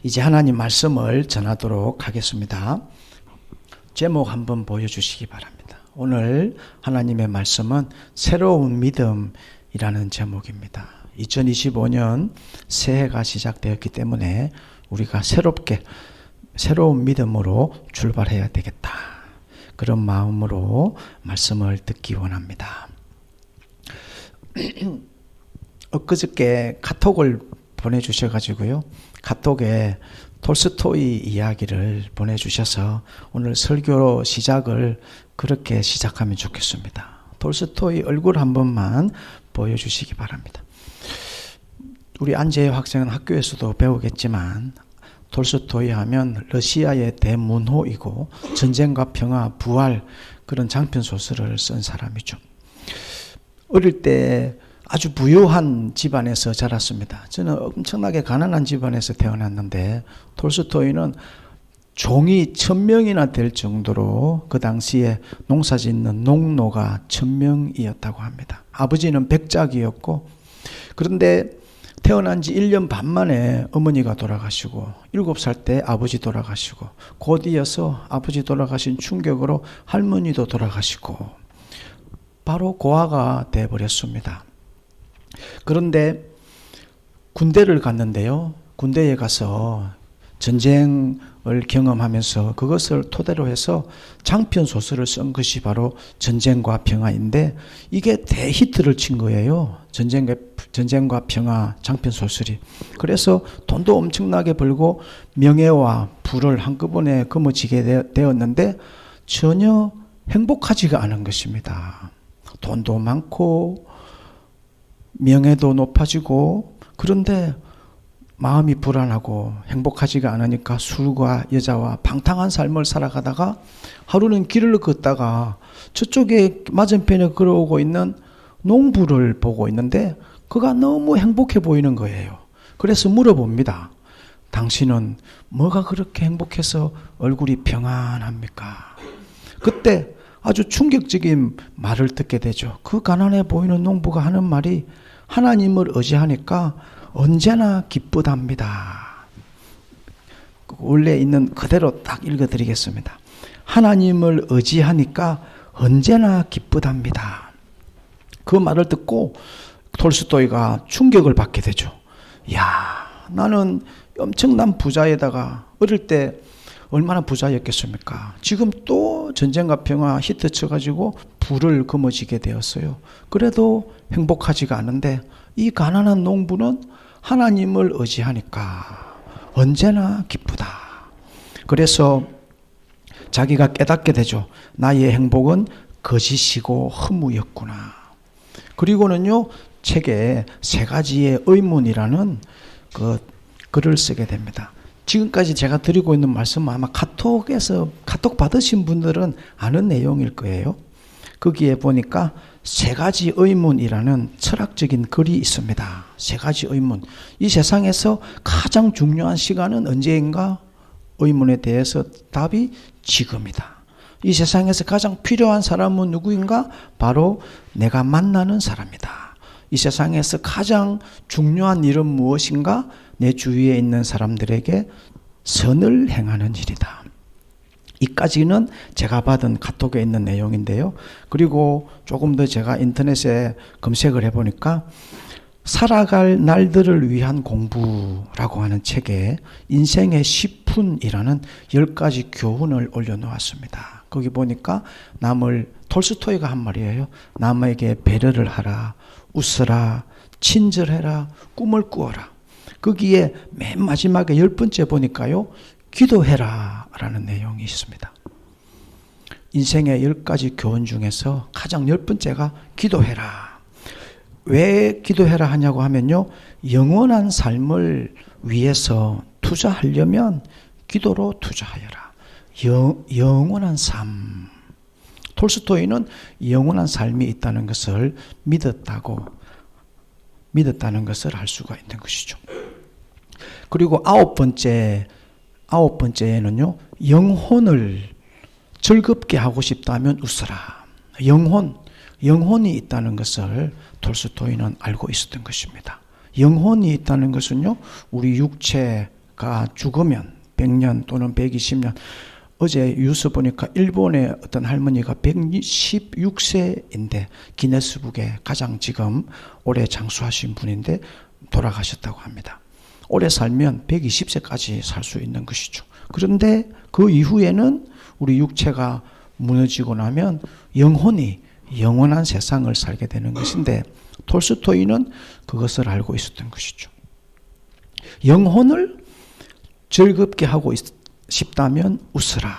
이제 하나님 말씀을 전하도록 하겠습니다. 제목 한번 보여주시기 바랍니다. 오늘 하나님의 말씀은 새로운 믿음이라는 제목입니다. 2025년 새해가 시작되었기 때문에 우리가 새로운 믿음으로 출발해야 되겠다. 그런 마음으로 말씀을 듣기 원합니다. 엊그저께 카톡을 보내주셔가지고요. 카톡에 톨스토이 이야기를 보내주셔서 오늘 설교 시작을 그렇게 시작하면 좋겠습니다. 톨스토이 얼굴 한 번만 보여주시기 바랍니다. 우리 안재희 학생은 학교에서도 배우겠지만 톨스토이 하면 러시아의 대문호이고 전쟁과 평화, 부활 그런 장편 소설을 쓴 사람이죠. 어릴 때 아주 부유한 집안에서 자랐습니다. 저는 엄청나게 가난한 집안에서 태어났는데 톨스토이는 종이 1000명이나 될 정도로 그 당시에 농사짓는 농노가 1000명이었다고 합니다. 아버지는 백작이었고, 그런데 태어난 지 1년 반 만에 어머니가 돌아가시고 7살 때 아버지 돌아가시고 곧 이어서 아버지 돌아가신 충격으로 할머니도 돌아가시고 바로 고아가 되어버렸습니다. 그런데 군대를 갔는데요. 군대에 가서 전쟁을 경험하면서 그것을 토대로 해서 장편 소설을 쓴 것이 바로 전쟁과 평화인데 이게 대히트를 친 거예요. 전쟁과 평화 장편 소설이. 그래서 돈도 엄청나게 벌고 명예와 부를 한꺼번에 거머쥐게 되었는데 전혀 행복하지가 않은 것입니다. 돈도 많고 명예도 높아지고, 그런데 마음이 불안하고 행복하지가 않으니까 술과 여자와 방탕한 삶을 살아가다가 하루는 길을 걷다가 저쪽에 맞은편에 걸어오고 있는 농부를 보고 있는데 그가 너무 행복해 보이는 거예요. 그래서 물어봅니다. 당신은 뭐가 그렇게 행복해서 얼굴이 평안합니까? 그때 아주 충격적인 말을 듣게 되죠. 그 가난해 보이는 농부가 하는 말이 하나님을 의지하니까 언제나 기쁘답니다. 원래 있는 그대로 딱 읽어드리겠습니다. 하나님을 의지하니까 언제나 기쁘답니다. 그 말을 듣고 톨스토이가 충격을 받게 되죠. 야, 나는 엄청난 부자에다가 어릴 때 얼마나 부자였겠습니까? 지금 또 전쟁과 평화 히트 쳐가지고 부를 거머쥐게 되었어요. 그래도 행복하지가 않은데 이 가난한 농부는 하나님을 의지하니까 언제나 기쁘다. 그래서 자기가 깨닫게 되죠. 나의 행복은 거짓이고 허무였구나. 그리고는요, 책에 3가지의 의문이라는 그 글을 쓰게 됩니다. 지금까지 제가 드리고 있는 말씀은 아마 카톡 받으신 분들은 아는 내용일 거예요. 거기에 보니까 3가지 의문이라는 철학적인 글이 있습니다. 3가지 의문. 이 세상에서 가장 중요한 시간은 언제인가? 의문에 대해서 답이 지금이다. 이 세상에서 가장 필요한 사람은 누구인가? 바로 내가 만나는 사람이다. 이 세상에서 가장 중요한 일은 무엇인가? 내 주위에 있는 사람들에게 선을 행하는 일이다. 이까지는 제가 받은 카톡에 있는 내용인데요. 그리고 조금 더 제가 인터넷에 검색을 해보니까 살아갈 날들을 위한 공부라고 하는 책에 인생의 10푼이라는 10가지 교훈을 올려놓았습니다. 거기 보니까 톨스토이가 한 말이에요. 남에게 배려를 하라, 웃어라, 친절해라, 꿈을 꾸어라. 거기에 맨 마지막에 10번째 보니까요, 기도해라 라는 내용이 있습니다. 인생의 10가지 교훈 중에서 가장 10번째가 기도해라. 왜 기도해라 하냐고 하면요, 영원한 삶을 위해서 투자하려면 기도로 투자하여라. 영원한 삶. 톨스토이는 영원한 삶이 있다는 것을 믿었다는 것을 알 수가 있는 것이죠. 그리고 9번째에는요, 영혼을 즐겁게 하고 싶다면 웃어라. 영혼이 있다는 것을 톨스토이는 알고 있었던 것입니다. 영혼이 있다는 것은요, 우리 육체, 육체가 죽으면 100년 또는 120년, 어제 뉴스 보니까 일본의 어떤 할머니가 116세인데 기네스북에 가장 지금 오래 장수하신 분인데 돌아가셨다고 합니다. 오래 살면 120세까지 살 수 있는 것이죠. 그런데 그 이후에는 우리 육체가 무너지고 나면 영혼이 영원한 세상을 살게 되는 것인데, 톨스토이는 그것을 알고 있었던 것이죠. 영혼을 즐겁게 하고 싶다면 웃으라.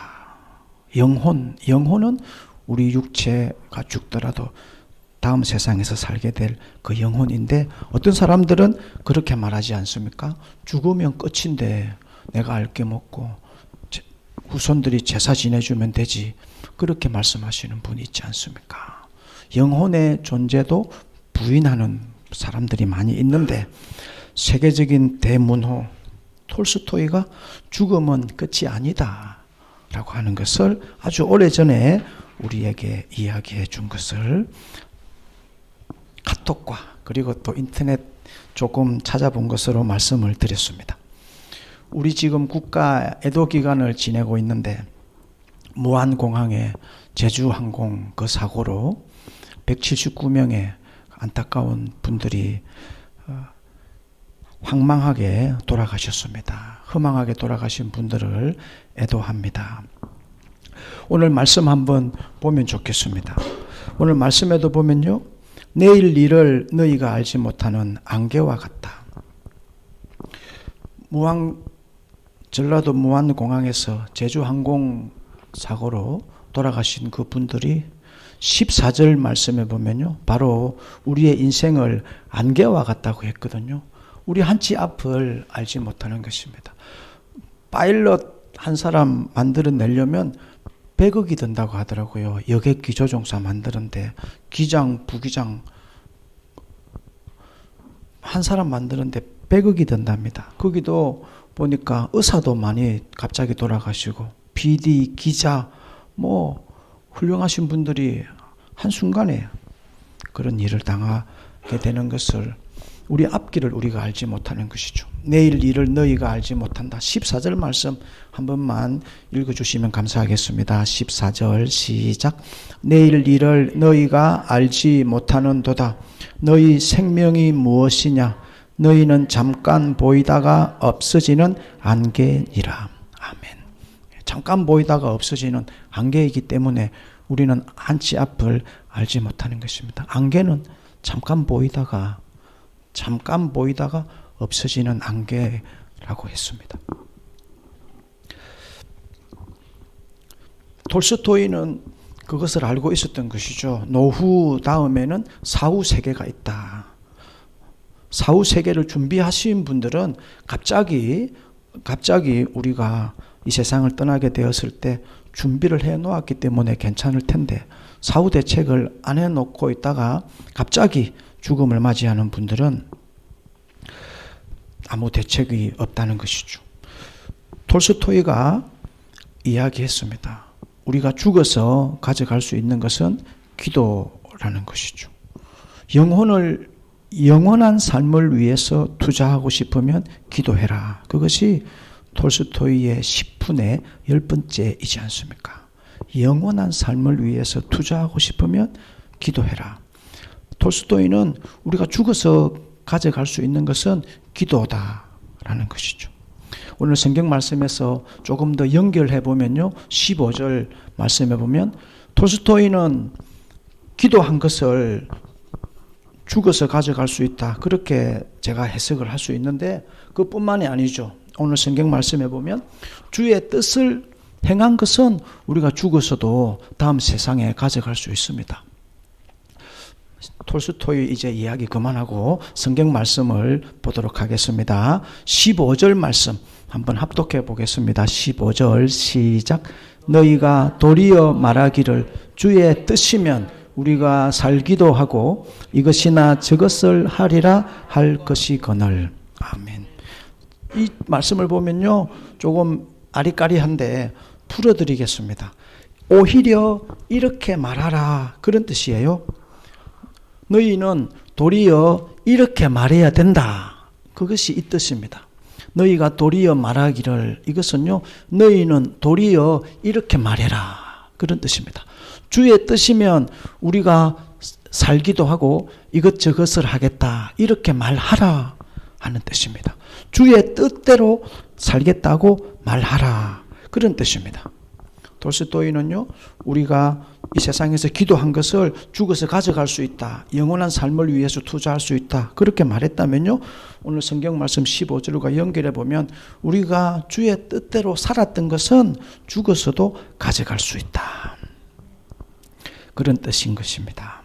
영혼은 우리 육체가 죽더라도 다음 세상에서 살게 될 그 영혼인데, 어떤 사람들은 그렇게 말하지 않습니까? 죽으면 끝인데 내가 알게 먹고 후손들이 제사 지내주면 되지, 그렇게 말씀하시는 분이 있지 않습니까? 영혼의 존재도 부인하는 사람들이 많이 있는데, 세계적인 대문호 톨스토이가 죽음은 끝이 아니다 라고 하는 것을 아주 오래전에 우리에게 이야기해 준 것을 카톡과 그리고 또 인터넷 조금 찾아본 것으로 말씀을 드렸습니다. 우리 지금 국가 애도 기간을 지내고 있는데, 무안공항에 제주항공 그 사고로 179명의 안타까운 분들이 황망하게 돌아가셨습니다. 허망하게 돌아가신 분들을 애도합니다. 오늘 말씀 한번 보면 좋겠습니다. 오늘 말씀에도 보면요, 내일 일을 너희가 알지 못하는 안개와 같다. 전라도 무안공항에서 제주항공 사고로 돌아가신 그 분들이 14절 말씀에 보면요, 바로 우리의 인생을 안개와 같다고 했거든요. 우리 한치 앞을 알지 못하는 것입니다. 파일럿 한 사람 만들어내려면 100억이 든다고 하더라고요. 여객 기조종사 만드는데, 기장, 부기장 한 사람 만드는데 100억이 든답니다. 거기도 보니까 의사도 많이 갑자기 돌아가시고, PD, 기자, 훌륭하신 분들이 한순간에 그런 일을 당하게 되는 것을, 우리 앞길을 우리가 알지 못하는 것이죠. 내일 일을 너희가 알지 못한다. 14절 말씀 한 번만 읽어주시면 감사하겠습니다. 14절 시작. 내일 일을 너희가 알지 못하는도다. 너희 생명이 무엇이냐? 너희는 잠깐 보이다가 없어지는 안개니라. 아멘. 잠깐 보이다가 없어지는 안개이기 때문에 우리는 한치 앞을 알지 못하는 것입니다. 안개는 잠깐 보이다가 없어지는 안개라고 했습니다. 톨스토이는 그것을 알고 있었던 것이죠. 노후 다음에는 사후 세계가 있다. 사후 세계를 준비하신 분들은 갑자기 우리가 이 세상을 떠나게 되었을 때 준비를 해 놓았기 때문에 괜찮을 텐데, 사후 대책을 안 해놓고 있다가 갑자기 죽음을 맞이하는 분들은 아무 대책이 없다는 것이죠. 톨스토이가 이야기했습니다. 우리가 죽어서 가져갈 수 있는 것은 기도라는 것이죠. 영원한 삶을 위해서 투자하고 싶으면 기도해라. 그것이 톨스토이의 10분의 10번째이지 않습니까? 영원한 삶을 위해서 투자하고 싶으면 기도해라. 톨스토이는 우리가 죽어서 가져갈 수 있는 것은 기도다라는 것이죠. 오늘 성경 말씀에서 조금 더 연결해 보면요, 15절 말씀해 보면 톨스토이는 기도한 것을 죽어서 가져갈 수 있다, 그렇게 제가 해석을 할 수 있는데, 그뿐만이 아니죠. 오늘 성경 말씀해 보면 주의 뜻을 행한 것은 우리가 죽어서도 다음 세상에 가져갈 수 있습니다. 톨스토이 이제 이야기 그만하고 성경 말씀을 보도록 하겠습니다. 15절 말씀 한번 합독해 보겠습니다. 15절 시작. 너희가 도리어 말하기를 주의 뜻이면 우리가 살기도 하고 이것이나 저것을 하리라 할 것이거늘. 아멘. 이 말씀을 보면요, 조금 아리까리한데 풀어드리겠습니다. 오히려 이렇게 말하라, 그런 뜻이에요. 너희는 도리어 이렇게 말해야 된다, 그것이 이 뜻입니다. 너희가 도리어 말하기를, 이것은요, 너희는 도리어 이렇게 말해라, 그런 뜻입니다. 주의 뜻이면 우리가 살기도 하고 이것저것을 하겠다, 이렇게 말하라 하는 뜻입니다. 주의 뜻대로 살겠다고 말하라, 그런 뜻입니다. 돌스토이는요, 우리가 이 세상에서 기도한 것을 죽어서 가져갈 수 있다, 영원한 삶을 위해서 투자할 수 있다, 그렇게 말했다면요, 오늘 성경 말씀 15절과 연결해 보면 우리가 주의 뜻대로 살았던 것은 죽어서도 가져갈 수 있다, 그런 뜻인 것입니다.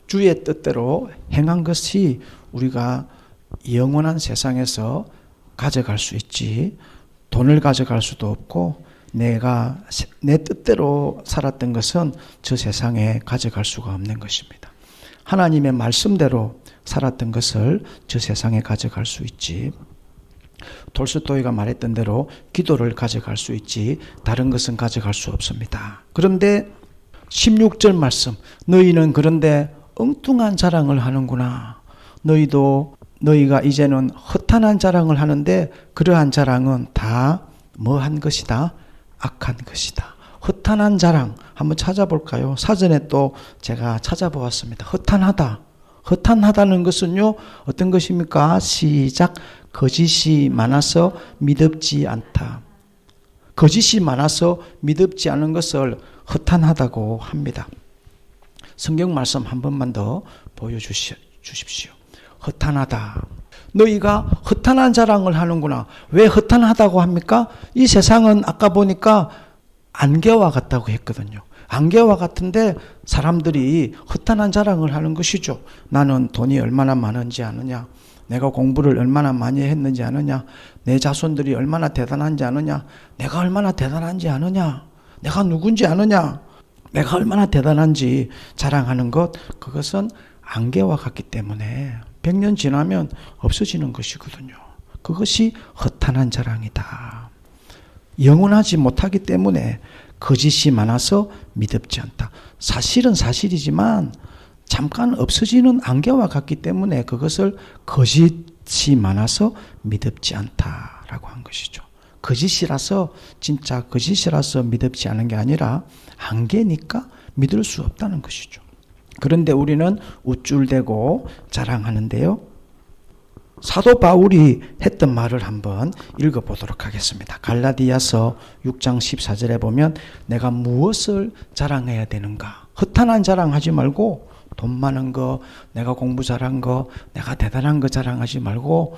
주의 뜻대로 행한 것이 우리가 영원한 세상에서 가져갈 수 있지, 돈을 가져갈 수도 없고 내가 내 뜻대로 살았던 것은 저 세상에 가져갈 수가 없는 것입니다. 하나님의 말씀대로 살았던 것을 저 세상에 가져갈 수 있지, 돌스토이가 말했던 대로 기도를 가져갈 수 있지 다른 것은 가져갈 수 없습니다. 그런데 16절 말씀, 너희는 그런데 엉뚱한 자랑을 하는구나. 너희가 이제는 허탄한 자랑을 하는데 그러한 자랑은 다 뭐한 것이다? 악한 것이다. 허탄한 자랑 한번 찾아볼까요? 사전에 또 제가 찾아보았습니다. 허탄하다는 것은요, 어떤 것입니까? 시작. 거짓이 많아서 믿음지 않다. 거짓이 많아서 믿음지 않은 것을 허탄하다고 합니다. 성경 말씀 한 번만 더 보여주십시오. 허탄하다. 너희가 허탄한 자랑을 하는구나. 왜 허탄하다고 합니까? 이 세상은 아까 보니까 안개와 같다고 했거든요. 안개와 같은데 사람들이 허탄한 자랑을 하는 것이죠. 나는 돈이 얼마나 많은지 아느냐, 내가 공부를 얼마나 많이 했는지 아느냐, 내 자손들이 얼마나 대단한지 아느냐, 내가 얼마나 대단한지 아느냐, 내가 누군지 아느냐, 내가 얼마나 대단한지 자랑하는 것, 그것은 안개와 같기 때문에 100년 지나면 없어지는 것이거든요. 그것이 허탄한 자랑이다. 영원하지 못하기 때문에 거짓이 많아서 믿음지 않다. 사실은 사실이지만 잠깐 없어지는 안개와 같기 때문에 그것을 거짓이 많아서 믿음지 않다라고 한 것이죠. 거짓이라서, 진짜 거짓이라서 믿음지 않은 게 아니라 안개니까 믿을 수 없다는 것이죠. 그런데 우리는 우쭐대고 자랑하는데요, 사도 바울이 했던 말을 한번 읽어보도록 하겠습니다. 갈라디아서 6장 14절에 보면 내가 무엇을 자랑해야 되는가? 허탄한 자랑하지 말고 돈 많은 거, 내가 공부 잘한 거, 내가 대단한 거 자랑하지 말고,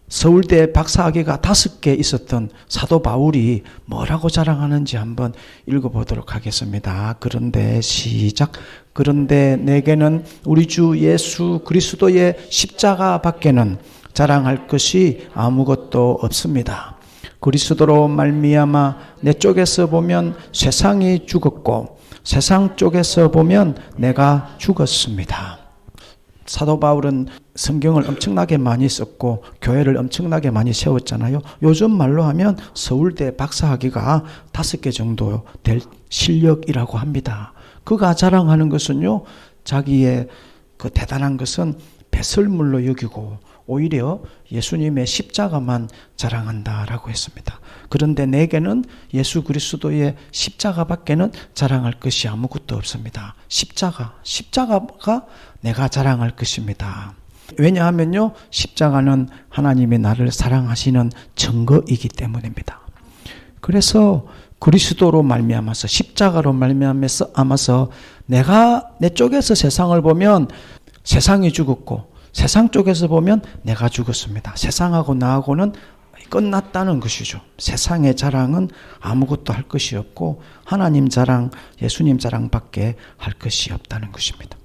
서울대 박사학위가 5개 있었던 사도 바울이 뭐라고 자랑하는지 한번 읽어보도록 하겠습니다. 그런데 시작. 그런데 내게는 우리 주 예수 그리스도의 십자가 밖에는 자랑할 것이 아무것도 없습니다. 그리스도로 말미암아 내 쪽에서 보면 세상이 죽었고 세상 쪽에서 보면 내가 죽었습니다. 사도 바울은 성경을 엄청나게 많이 썼고 교회를 엄청나게 많이 세웠잖아요. 요즘 말로 하면 서울대 박사학위가 5개 정도 될 실력이라고 합니다. 그가 자랑하는 것은요, 자기의 그 대단한 것은 배설물로 여기고 오히려 예수님의 십자가만 자랑한다라고 했습니다. 그런데 내게는 예수 그리스도의 십자가밖에는 자랑할 것이 아무것도 없습니다. 십자가가 내가 자랑할 것입니다. 왜냐하면요, 십자가는 하나님이 나를 사랑하시는 증거이기 때문입니다. 그래서 그리스도로 말미암아서, 십자가로 말미암아서 내가 내 쪽에서 세상을 보면 세상이 죽었고 세상 쪽에서 보면 내가 죽었습니다. 세상하고 나하고는 끝났다는 것이죠. 세상의 자랑은 아무것도 할 것이 없고 하나님 자랑, 예수님 자랑밖에 할 것이 없다는 것입니다.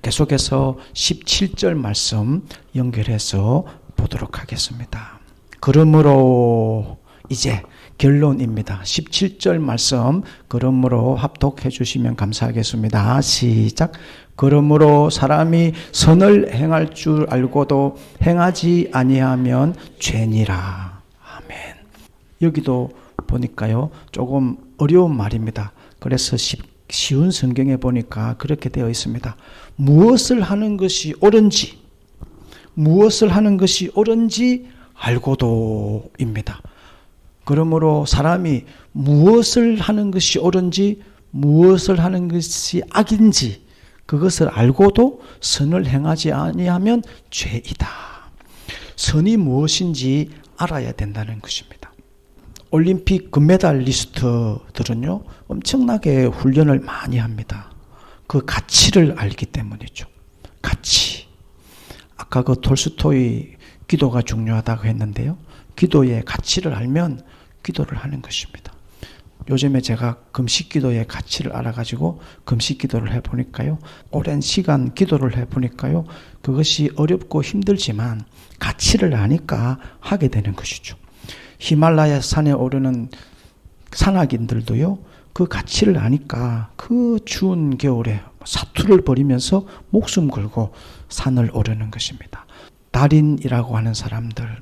계속해서 17절 말씀 연결해서 보도록 하겠습니다. 그러므로 이제 결론입니다. 17절 말씀 그러므로 합독해 주시면 감사하겠습니다. 시작. 그러므로 사람이 선을 행할 줄 알고도 행하지 아니하면 죄니라. 아멘. 여기도 보니까요, 조금 어려운 말입니다. 그래서 쉬운 성경에 보니까 그렇게 되어 있습니다. 무엇을 하는 것이 옳은지 알고도입니다. 그러므로 사람이 무엇을 하는 것이 옳은지 무엇을 하는 것이 악인지 그것을 알고도 선을 행하지 아니하면 죄이다. 선이 무엇인지 알아야 된다는 것입니다. 올림픽 금메달리스트들은요, 엄청나게 훈련을 많이 합니다. 그 가치를 알기 때문이죠. 가치. 아까 그 톨스토이 기도가 중요하다고 했는데요. 기도의 가치를 알면 기도를 하는 것입니다. 요즘에 제가 금식 기도의 가치를 알아가지고 금식 기도를 해보니까요. 오랜 시간 기도를 해보니까요. 그것이 어렵고 힘들지만 가치를 아니까 하게 되는 것이죠. 히말라야 산에 오르는 산악인들도요. 그 가치를 아니까 그 추운 겨울에 사투를 벌이면서 목숨 걸고 산을 오르는 것입니다. 달인이라고 하는 사람들,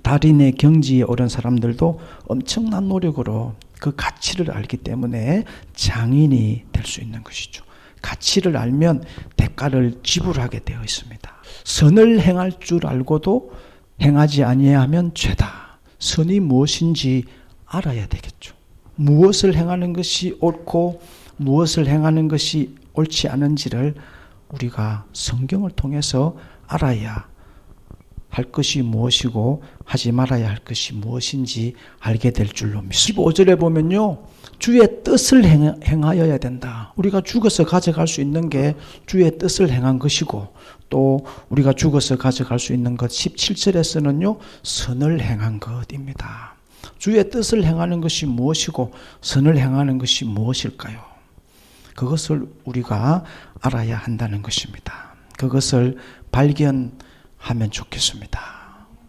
달인의 경지에 오른 사람들도 엄청난 노력으로 그 가치를 알기 때문에 장인이 될 수 있는 것이죠. 가치를 알면 대가를 지불하게 되어 있습니다. 선을 행할 줄 알고도 행하지 아니하면 죄다. 선이 무엇인지 알아야 되겠죠. 무엇을 행하는 것이 옳고 무엇을 행하는 것이 옳지 않은지를 우리가 성경을 통해서 알아야 할 것이 무엇이고 하지 말아야 할 것이 무엇인지 알게 될 줄로 믿습니다. 15절에 보면요. 주의 뜻을 행하여야 된다. 우리가 죽어서 가져갈 수 있는 게 주의 뜻을 행한 것이고 또 우리가 죽어서 가져갈 수 있는 것 17절에서는요. 선을 행한 것입니다. 주의 뜻을 행하는 것이 무엇이고 선을 행하는 것이 무엇일까요? 그것을 우리가 알아야 한다는 것입니다. 그것을 발견하면 좋겠습니다.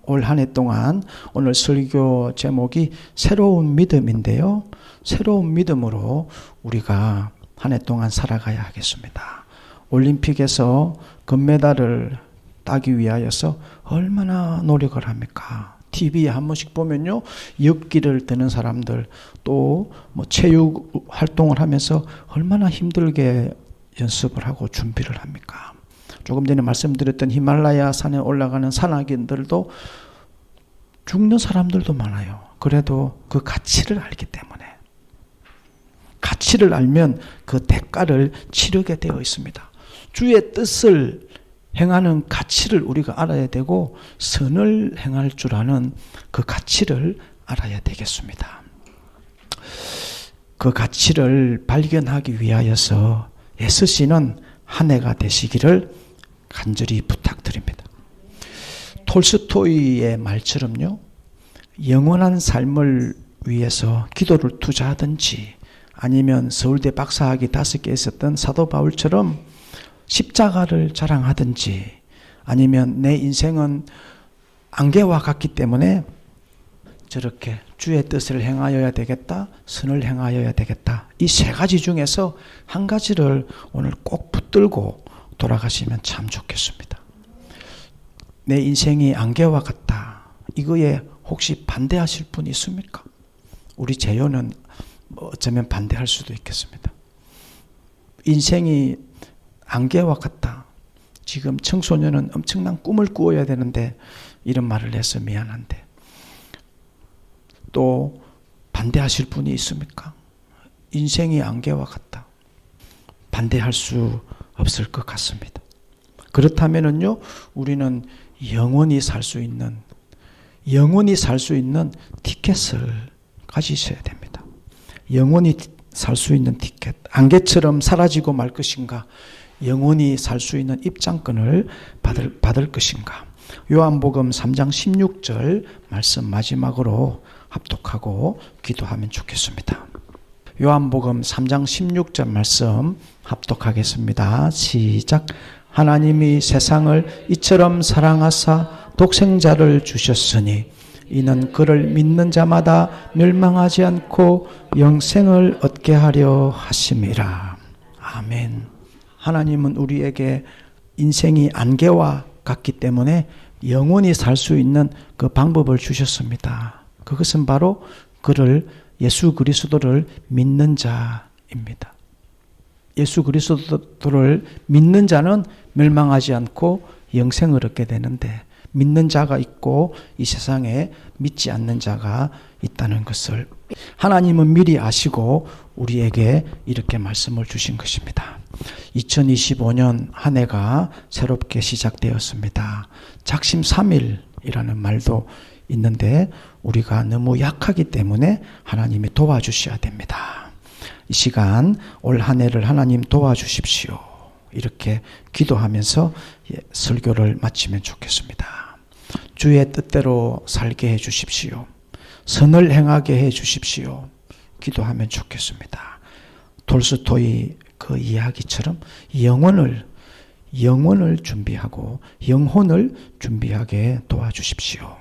올 한 해 동안 오늘 설교 제목이 새로운 믿음인데요. 새로운 믿음으로 우리가 한 해 동안 살아가야 하겠습니다. 올림픽에서 금메달을 따기 위하여서 얼마나 노력을 합니까? TV에 한 번씩 보면요. 역기를 드는 사람들 또 뭐 체육 활동을 하면서 얼마나 힘들게 연습을 하고 준비를 합니까? 조금 전에 말씀드렸던 히말라야 산에 올라가는 산악인들도 죽는 사람들도 많아요. 그래도 그 가치를 알기 때문에 가치를 알면 그 대가를 치르게 되어 있습니다. 주의 뜻을 행하는 가치를 우리가 알아야 되고 선을 행할 줄 아는 그 가치를 알아야 되겠습니다. 그 가치를 발견하기 위하여서 애쓰시는 한 해가 되시기를 간절히 부탁드립니다. 톨스토이의 말처럼요. 영원한 삶을 위해서 기도를 투자하든지 아니면 서울대 박사학위 5개 있었던 사도 바울처럼 십자가를 자랑하든지 아니면 내 인생은 안개와 같기 때문에 저렇게 주의 뜻을 행하여야 되겠다, 선을 행하여야 되겠다. 이 세 가지 중에서 한 가지를 오늘 꼭 붙들고 돌아가시면 참 좋겠습니다. 내 인생이 안개와 같다. 이거에 혹시 반대하실 분이 있습니까? 우리 재요는 어쩌면 반대할 수도 있겠습니다. 인생이 안개와 같다. 지금 청소년은 엄청난 꿈을 꾸어야 되는데 이런 말을 해서 미안한데 또 반대하실 분이 있습니까? 인생이 안개와 같다. 반대할 수 없을 것 같습니다. 그렇다면은요, 우리는 영원히 살 수 있는 티켓을 가지셔야 됩니다. 영원히 살 수 있는 티켓. 안개처럼 사라지고 말 것인가? 영원히 살 수 있는 입장권을 받을 것인가? 요한복음 3장 16절 말씀 마지막으로 합독하고 기도하면 좋겠습니다. 요한복음 3장 16절 말씀 합독하겠습니다. 시작. 하나님이 세상을 이처럼 사랑하사 독생자를 주셨으니 이는 그를 믿는 자마다 멸망하지 않고 영생을 얻게 하려 하심이라. 아멘. 하나님은 우리에게 인생이 안개와 같기 때문에 영원히 살 수 있는 그 방법을 주셨습니다. 그것은 바로 그를 예수 그리스도를 믿는 자입니다. 예수 그리스도를 믿는 자는 멸망하지 않고 영생을 얻게 되는데 믿는 자가 있고 이 세상에 믿지 않는 자가 있다는 것을 하나님은 미리 아시고 우리에게 이렇게 말씀을 주신 것입니다. 2025년 한 해가 새롭게 시작되었습니다. 작심삼일이라는 말도 있는데 우리가 너무 약하기 때문에 하나님이 도와주셔야 됩니다. 이 시간 올 한 해를 하나님 도와주십시오. 이렇게 기도하면서 설교를 마치면 좋겠습니다. 주의 뜻대로 살게 해 주십시오. 선을 행하게 해 주십시오. 기도하면 좋겠습니다. 톨스토이 그 이야기처럼 영혼을 준비하고 영혼을 준비하게 도와주십시오.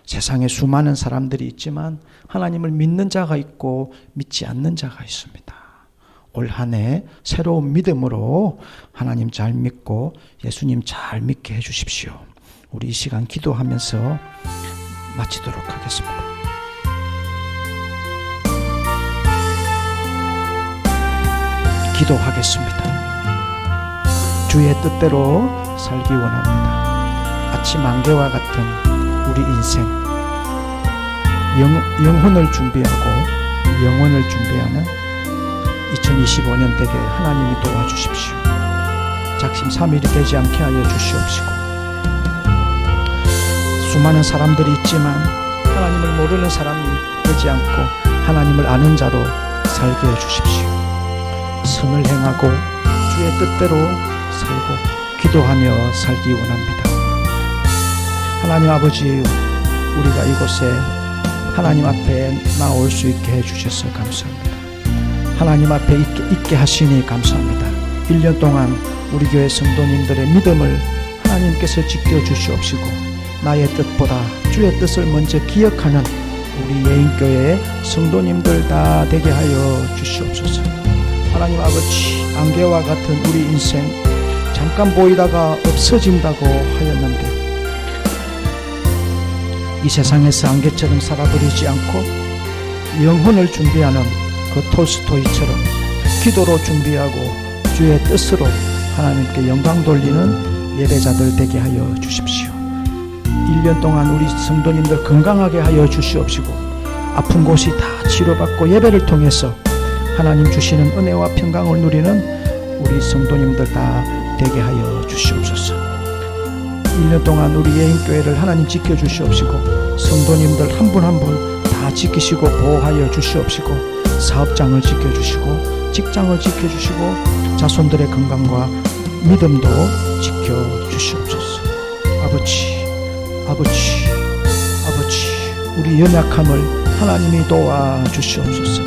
세상에 수많은 사람들이 있지만 하나님을 믿는 자가 있고 믿지 않는 자가 있습니다. 올 한 해 새로운 믿음으로 하나님 잘 믿고 예수님 잘 믿게 해주십시오. 우리 이 시간 기도하면서 마치도록 하겠습니다. 기도하겠습니다. 주의 뜻대로 살기 원합니다. 아침 안개와 같은 우리 인생 영혼을 준비하고 영혼을 준비하는 2025년 되게 하나님이 도와주십시오. 작심삼일이 되지 않게 하여 주시옵시고 수많은 사람들이 있지만 하나님을 모르는 사람이 되지 않고 하나님을 아는 자로 살게 해주십시오. 선을 행하고 주의 뜻대로 살고 기도하며 살기 원합니다. 하나님 아버지, 우리가 이곳에 하나님 앞에 나올 수 있게 해주셔서 감사합니다. 하나님 앞에 있게 하시니 감사합니다. 1년 동안 우리 교회 성도님들의 믿음을 하나님께서 지켜주시옵시고 나의 뜻보다 주의 뜻을 먼저 기억하는 우리 예인교회의 성도님들 다 되게 하여 주시옵소서. 하나님 아버지, 안개와 같은 우리 인생 잠깐 보이다가 없어진다고 하였는데 이 세상에서 안개처럼 살아버리지 않고 영혼을 준비하는 그 톨스토이처럼 기도로 준비하고 주의 뜻으로 하나님께 영광 돌리는 예배자들 되게 하여 주십시오. 1년 동안 우리 성도님들 건강하게 하여 주시옵시고 아픈 곳이 다 치료받고 예배를 통해서 하나님 주시는 은혜와 평강을 누리는 우리 성도님들 다 되게 하여 주시옵소서. 1년 동안 우리 예인교회를 하나님 지켜주시옵시고 성도님들 한 분 한 분 다 지키시고 보호하여 주시옵시고 사업장을 지켜주시고 직장을 지켜주시고 자손들의 건강과 믿음도 지켜주시옵소서. 아버지 우리 연약함을 하나님이 도와주시옵소서.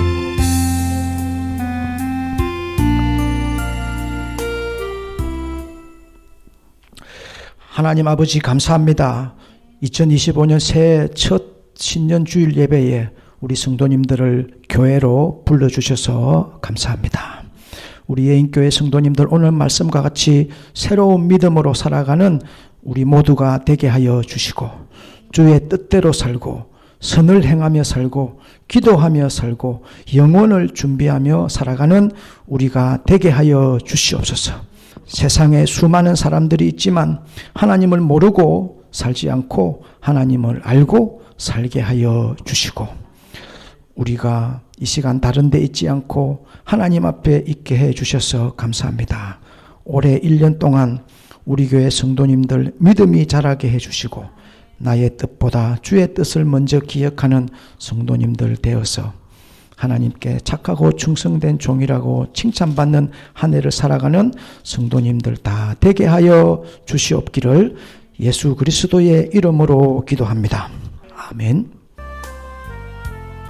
하나님 아버지 감사합니다. 2025년 새해 첫 신년 주일 예배에 우리 성도님들을 교회로 불러주셔서 감사합니다. 우리 예인교회 성도님들 오늘 말씀과 같이 새로운 믿음으로 살아가는 우리 모두가 되게 하여 주시고 주의 뜻대로 살고 선을 행하며 살고 기도하며 살고 영혼을 준비하며 살아가는 우리가 되게 하여 주시옵소서. 세상에 수많은 사람들이 있지만 하나님을 모르고 살지 않고 하나님을 알고 살게 하여 주시고 우리가 이 시간 다른 데 있지 않고 하나님 앞에 있게 해 주셔서 감사합니다. 올해 1년 동안 우리 교회 성도님들 믿음이 자라게 해 주시고 나의 뜻보다 주의 뜻을 먼저 기억하는 성도님들 되어서 하나님께 착하고 충성된 종이라고 칭찬받는 한 해를 살아가는 성도님들 다 되게 하여 주시옵기를 예수 그리스도의 이름으로 기도합니다. 아멘.